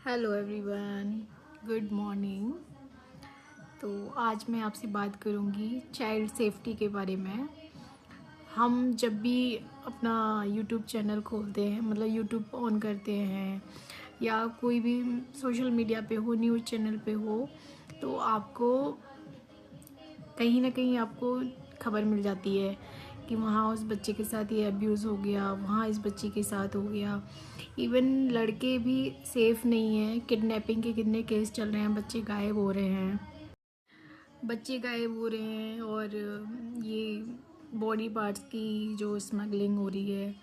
Hello everyone, good morning. तो आज मैं आपसे बात करूंगी चाइल्ड सेफ्टी के बारे में। हम जब भी अपना यूट्यूब चैनल खोलते हैं, मतलब यूट्यूब ऑन करते हैं या कोई भी सोशल मीडिया पे हो, न्यूज़ चैनल पे हो, तो आपको कहीं ना कहीं आपको खबर मिल जाती है कि वहाँ उस बच्चे के साथ ये अब्यूज़ हो गया, वहाँ इस बच्चे के साथ हो गया। इवन लड़के भी सेफ़ नहीं हैं। किडनैपिंग के कितने केस चल रहे हैं, बच्चे गायब हो रहे हैं, और ये बॉडी पार्ट्स की जो स्मगलिंग हो रही है,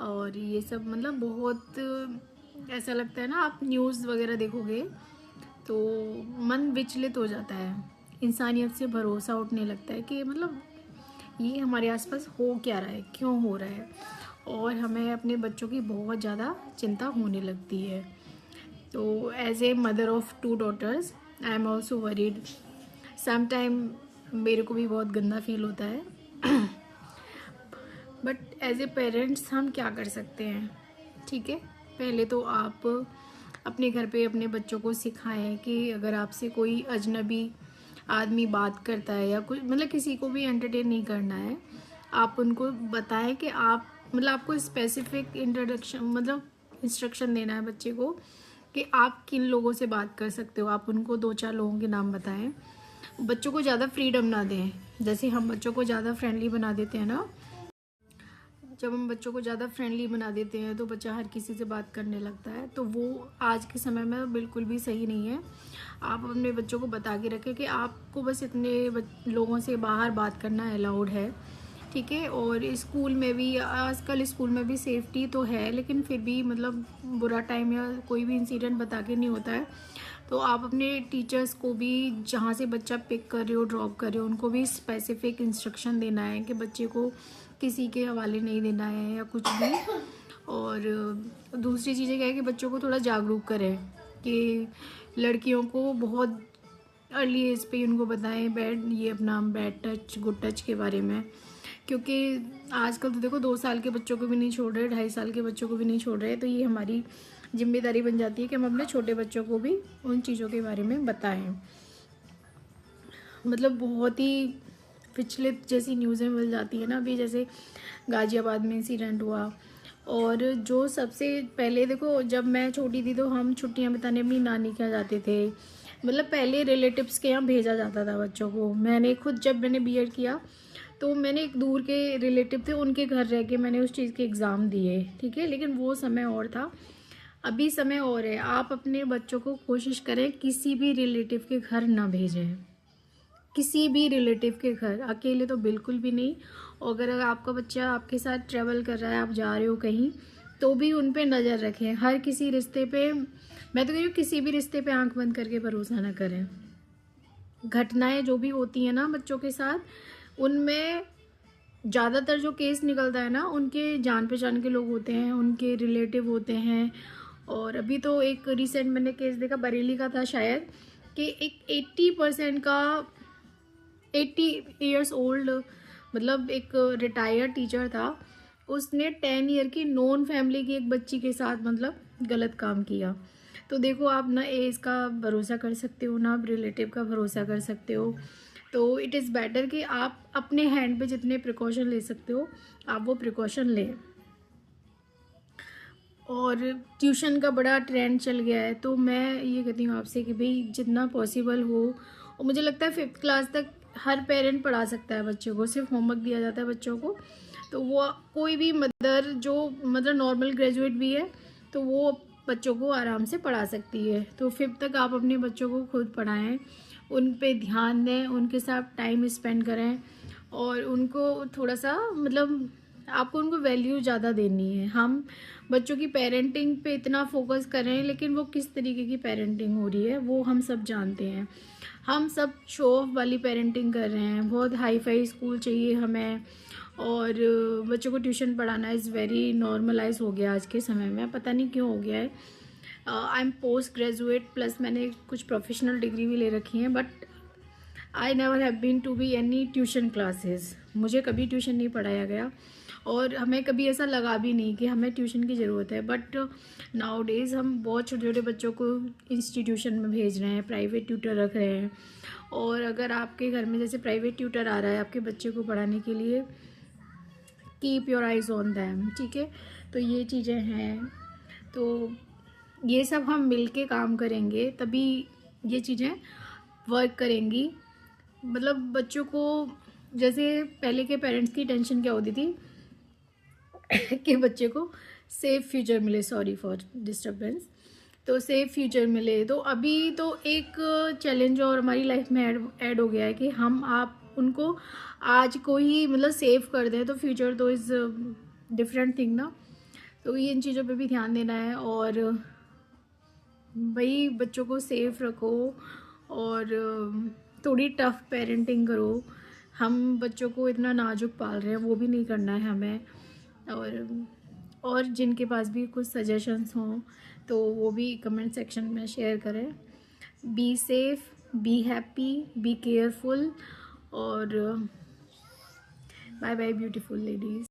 और ये सब मतलब बहुत ऐसा लगता है ना, आप न्यूज़ वगैरह देखोगे तो मन विचलित हो जाता है, इंसानियत से भरोसा उठने लगता है कि मतलब ये हमारे आसपास हो क्या रहा है, क्यों हो रहा है, और हमें अपने बच्चों की बहुत ज़्यादा चिंता होने लगती है। तो as a mother of 2 daughters I am also worried. Some time मेरे को भी बहुत गंदा फील होता है बट एज ए पेरेंट्स हम क्या कर सकते हैं? ठीक है, पहले तो आप अपने घर पे अपने बच्चों को सिखाएं कि अगर आपसे कोई अजनबी आदमी बात करता है या कुछ, मतलब किसी को भी एंटरटेन नहीं करना है, आप उनको बताएं कि आप, मतलब आपको स्पेसिफिक इंट्रोडक्शन, मतलब इंस्ट्रक्शन देना है बच्चे को कि आप किन लोगों से बात कर सकते हो। आप उनको 2-4 लोगों के नाम बताएं। बच्चों को ज़्यादा फ्रीडम ना दें। जैसे हम बच्चों को ज़्यादा फ्रेंडली बना देते हैं ना, जब हम बच्चों को ज़्यादा फ्रेंडली बना देते हैं तो बच्चा हर किसी से बात करने लगता है, तो वो आज के समय में बिल्कुल भी सही नहीं है। आप अपने बच्चों को बता के रखें कि आपको बस इतने लोगों से बाहर बात करना अलाउड है, ठीक है। और स्कूल में भी, आजकल स्कूल में भी सेफ्टी तो है, लेकिन फिर भी मतलब बुरा टाइम या कोई भी इंसिडेंट बता के नहीं होता है। तो आप अपने टीचर्स को भी, जहाँ से बच्चा पिक कर रहे हो, ड्रॉप कर रहे हो, उनको भी स्पेसिफिक इंस्ट्रक्शन देना है कि बच्चे को किसी के हवाले नहीं देना है या कुछ भी। और दूसरी चीज़ें क्या है कि बच्चों को थोड़ा जागरूक करें कि लड़कियों को बहुत अर्ली एज पे उनको बताएं ये अपना बैड टच, गुड टच के बारे में। क्योंकि आजकल तो देखो 2 साल के बच्चों को भी नहीं छोड़ रहे, 2.5 साल के बच्चों को भी नहीं छोड़ रहे। तो ये हमारी जिम्मेदारी बन जाती है कि हम अपने छोटे बच्चों को भी उन चीज़ों के बारे में बताएं। मतलब बहुत ही विचलित जैसी न्यूज़ें मिल जाती है ना। अभी जैसे गाजियाबाद में इंसिडेंट हुआ, और जो सबसे पहले देखो, जब मैं छोटी थी तो हम छुट्टियां बिताने अपनी नानी के यहाँ जाते थे। मतलब पहले रिलेटिव्स के यहाँ भेजा जाता था बच्चों को। मैंने खुद, जब मैंने बीएड किया तो मैंने एक दूर के रिलेटिव थे, उनके घर रह के मैंने उस चीज़ के एग्ज़ाम दिए, ठीक है। लेकिन वो समय और था, अभी समय और है। आप अपने बच्चों को कोशिश करें किसी भी रिलेटिव के घर ना भेजें, किसी भी रिलेटिव के घर, अकेले तो बिल्कुल भी नहीं। और अगर आपका बच्चा आपके साथ ट्रैवल कर रहा है, आप जा रहे हो कहीं, तो भी उन पे नज़र रखें। हर किसी रिश्ते पे, मैं तो कह रही हूँ किसी भी रिश्ते पे आंख बंद करके भरोसा ना करें। घटनाएं जो भी होती हैं ना बच्चों के साथ, उनमें ज़्यादातर जो केस निकलता है ना, उनके जान पहचान के लोग होते हैं, उनके रिलेटिव होते हैं। और अभी तो एक रिसेंट मैंने केस देखा, बरेली का था शायद, कि एक 80% का, 80 ईयर्स ओल्ड, मतलब एक रिटायर्ड टीचर था, उसने 10 ईयर की नॉन फैमिली की एक बच्ची के साथ मतलब गलत काम किया। तो देखो, आप ना एज का भरोसा कर सकते हो, ना आप रिलेटिव का भरोसा कर सकते हो। तो इट इज़ बेटर कि आप अपने हैंड पे जितने प्रिकॉशन ले सकते हो, आप वो प्रिकॉशन लें। और ट्यूशन का बड़ा ट्रेंड चल गया है, तो मैं ये कहती हूँ आपसे कि भाई जितना पॉसिबल हो, और मुझे लगता है 5th क्लास तक हर पेरेंट पढ़ा सकता है बच्चों को, सिर्फ होमवर्क दिया जाता है बच्चों को। तो वो कोई भी मदर जो मतलब नॉर्मल ग्रेजुएट भी है, तो वो बच्चों को आराम से पढ़ा सकती है। तो 5th तक आप अपने बच्चों को खुद पढ़ाएं, उन पे ध्यान दें, उनके साथ टाइम स्पेंड करें, और उनको थोड़ा सा मतलब आपको उनको वैल्यू ज़्यादा देनी है। हम बच्चों की पेरेंटिंग पे इतना फोकस कर रहे हैं, लेकिन वो किस तरीके की पेरेंटिंग हो रही है वो हम सब जानते हैं। हम सब शो ऑफ वाली पेरेंटिंग कर रहे हैं, बहुत हाई फाई स्कूल चाहिए हमें, और बच्चों को ट्यूशन पढ़ाना इज़ वेरी नॉर्मलाइज हो गया आज के समय में, पता नहीं क्यों हो गया है। I am post graduate plus मैंने कुछ प्रोफेशनल डिग्री भी ले रखी हैं, but I never have been to be any tuition classes. मुझे कभी ट्यूशन नहीं पढ़ाया गया। और हमें कभी ऐसा लगा भी नहीं कि हमें ट्यूशन की ज़रूरत है। बट नाउ डेज़ हम बहुत छोटे छोटे बच्चों को इंस्टीट्यूशन में भेज रहे हैं, प्राइवेट ट्यूटर रख रहे हैं। और अगर आपके घर में जैसे प्राइवेट ट्यूटर आ रहा है आपके बच्चे को पढ़ाने के लिए, keep your eyes on them, ठीक है। तो ये चीज़ें हैं, तो ये सब हम मिल के काम करेंगे तभी ये चीज़ें वर्क करेंगी। मतलब बच्चों को, जैसे पहले के पेरेंट्स की टेंशन क्या होती थी कि बच्चे को सेफ फ्यूचर मिले, सॉरी फॉर डिस्टर्बेंस, तो सेफ फ्यूचर मिले। तो अभी तो एक चैलेंज और हमारी लाइफ में ऐड हो गया है कि हम आप उनको आज को ही मतलब सेव कर दें, तो फ्यूचर तो इज़ डिफरेंट थिंग ना। तो इन चीज़ों पे भी ध्यान देना है और भाई बच्चों को सेफ रखो और थोड़ी टफ पेरेंटिंग करो। हम बच्चों को इतना नाजुक पाल रहे हैं, वो भी नहीं करना है हमें। और जिनके पास भी कुछ सजेशंस हों तो वो भी कमेंट सेक्शन में शेयर करें। Be safe, be happy, be careful और बाय बाय ब्यूटीफुल लेडीज़।